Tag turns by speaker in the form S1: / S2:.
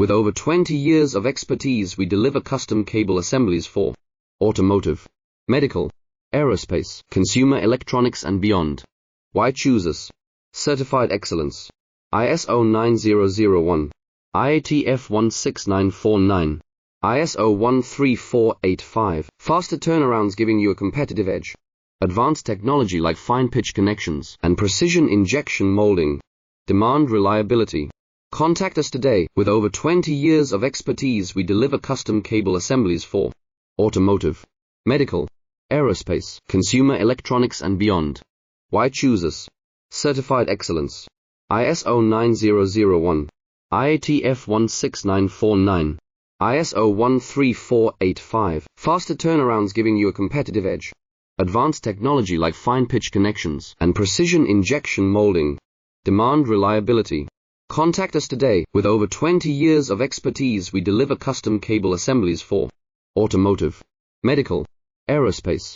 S1: With over 20 years of expertise, we deliver custom cable assemblies for automotive, medical, aerospace, consumer electronics and beyond. Why choose us? Certified excellence. ISO 9001, IATF 16949, ISO 13485. Faster turnarounds giving you a competitive edge. Advanced technology like fine pitch connections and precision injection molding. Demand reliability. Contact us today. With over 20 years of expertise, we deliver custom cable assemblies for automotive, medical, aerospace, consumer electronics and beyond. Why choose us? Certified excellence. ISO 9001, IATF 16949, ISO 13485. Faster turnarounds giving you a competitive edge. Advanced technology like fine pitch connections and precision injection molding. Demand reliability. Contact us today. With over 20 years of expertise, we deliver custom cable assemblies for automotive, medical, aerospace,